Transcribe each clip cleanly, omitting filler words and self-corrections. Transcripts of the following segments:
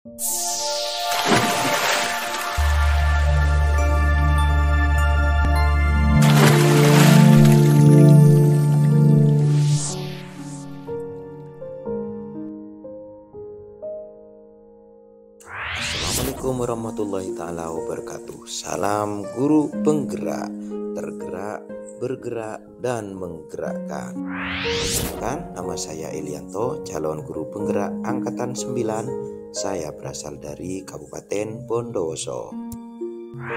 Assalamualaikum warahmatullahi ta'ala wabarakatuh. Salam guru penggerak, tergerak, bergerak, dan menggerakkan. Nama saya Elianto, calon guru penggerak Angkatan 9. Saya berasal dari Kabupaten Bondowoso.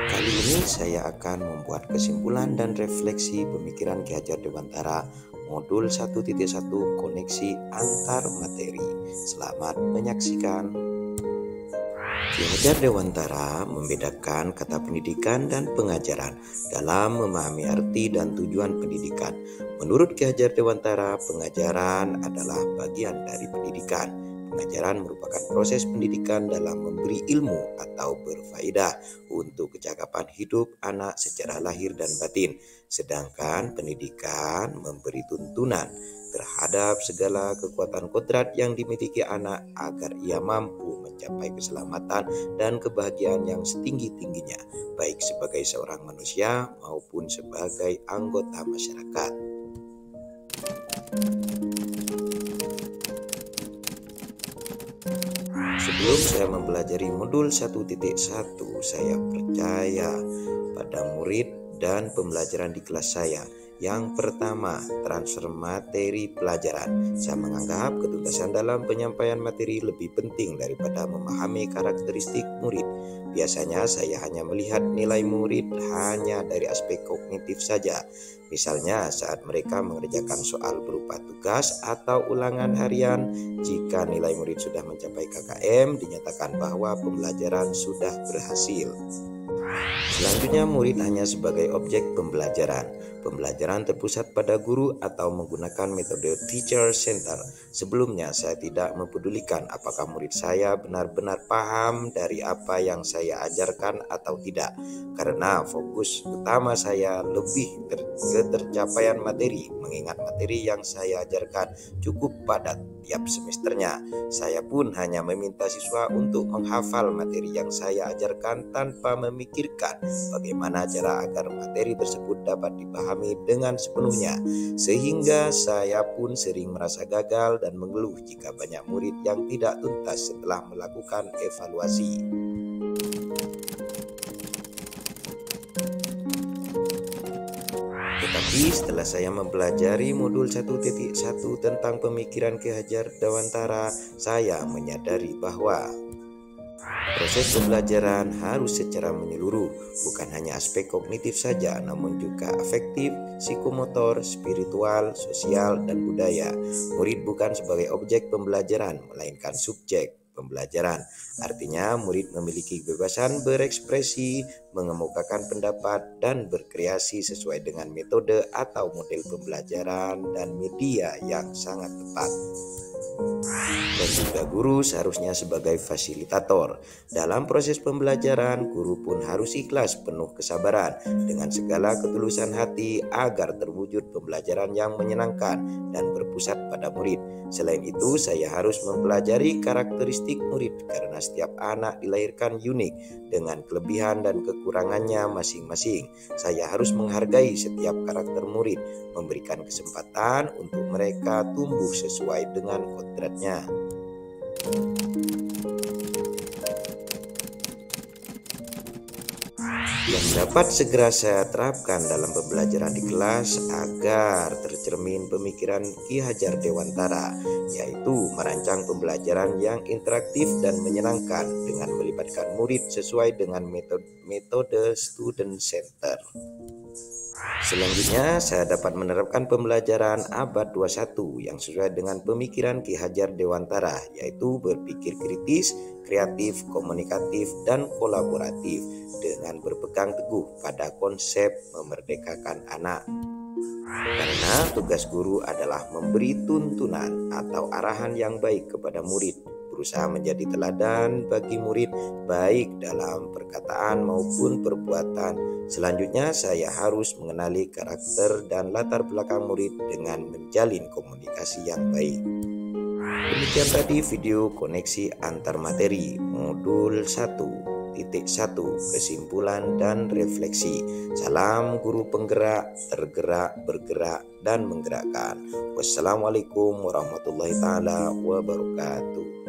Kali ini saya akan membuat kesimpulan dan refleksi pemikiran Ki Hajar Dewantara modul 1.1 koneksi antar materi. Selamat menyaksikan. Ki Hajar Dewantara membedakan kata pendidikan dan pengajaran dalam memahami arti dan tujuan pendidikan. Menurut Ki Hajar Dewantara, pengajaran adalah bagian dari pendidikan. Pengajaran merupakan proses pendidikan dalam memberi ilmu atau berfaedah untuk kecakapan hidup anak secara lahir dan batin. Sedangkan pendidikan memberi tuntunan terhadap segala kekuatan kodrat yang dimiliki anak agar ia mampu mencapai keselamatan dan kebahagiaan yang setinggi-tingginya, baik sebagai seorang manusia maupun sebagai anggota masyarakat. Sebelum saya mempelajari modul 1.1, saya percaya pada murid dan pembelajaran di kelas saya. Yang pertama, transfer materi pelajaran. Saya menganggap ketuntasan dalam penyampaian materi lebih penting daripada memahami karakteristik murid. Biasanya saya hanya melihat nilai murid hanya dari aspek kognitif saja. Misalnya saat mereka mengerjakan soal berupa tugas atau ulangan harian, jika nilai murid sudah mencapai KKM, dinyatakan bahwa pembelajaran sudah berhasil. Selanjutnya, murid hanya sebagai objek pembelajaran. Pembelajaran terpusat pada guru atau menggunakan metode teacher center. Sebelumnya saya tidak mempedulikan apakah murid saya benar-benar paham dari apa yang saya ajarkan atau tidak, karena fokus utama saya lebih ke tercapaian materi, mengingat materi yang saya ajarkan cukup padat tiap semesternya. Saya pun hanya meminta siswa untuk menghafal materi yang saya ajarkan tanpa memikirkan bagaimana cara agar materi tersebut dapat dipahami dengan sepenuhnya, sehingga saya pun sering merasa gagal dan mengeluh jika banyak murid yang tidak tuntas setelah melakukan evaluasi. Tetapi setelah saya mempelajari modul 1.1 tentang pemikiran Ki Hajar Dewantara, saya menyadari bahwa proses pembelajaran harus secara menyeluruh, bukan hanya aspek kognitif saja, namun juga afektif, psikomotor, spiritual, sosial, dan budaya. Murid bukan sebagai objek pembelajaran, melainkan subjek pembelajaran. Artinya, murid memiliki kebebasan berekspresi, mengemukakan pendapat, dan berkreasi sesuai dengan metode atau model pembelajaran dan media yang sangat tepat. Dan juga guru seharusnya sebagai fasilitator. Dalam proses pembelajaran, guru pun harus ikhlas, penuh kesabaran, dengan segala ketulusan hati agar terwujud pembelajaran yang menyenangkan dan berpusat pada murid. Selain itu, saya harus mempelajari karakteristik murid karena setiap anak dilahirkan unik dengan kelebihan dan kekurangannya masing-masing. Saya harus menghargai setiap karakter murid, memberikan kesempatan untuk mereka tumbuh sesuai dengan kodratnya. Yang dapat segera saya terapkan dalam pembelajaran di kelas agar tercermin pemikiran Ki Hajar Dewantara, yaitu merancang pembelajaran yang interaktif dan menyenangkan dengan melibatkan murid sesuai dengan metode student center. Selanjutnya, saya dapat menerapkan pembelajaran abad 21 yang sesuai dengan pemikiran Ki Hajar Dewantara, yaitu berpikir kritis, kreatif, komunikatif, dan kolaboratif dengan berpegang teguh pada konsep memerdekakan anak. Karena tugas guru adalah memberi tuntunan atau arahan yang baik kepada murid, berusaha menjadi teladan bagi murid baik dalam perkataan maupun perbuatan. Selanjutnya, saya harus mengenali karakter dan latar belakang murid dengan menjalin komunikasi yang baik. Demikian tadi video koneksi antar materi modul 1.1 kesimpulan dan refleksi. Salam guru penggerak, tergerak, bergerak, dan menggerakkan. Wassalamualaikum warahmatullahi taala wabarakatuh.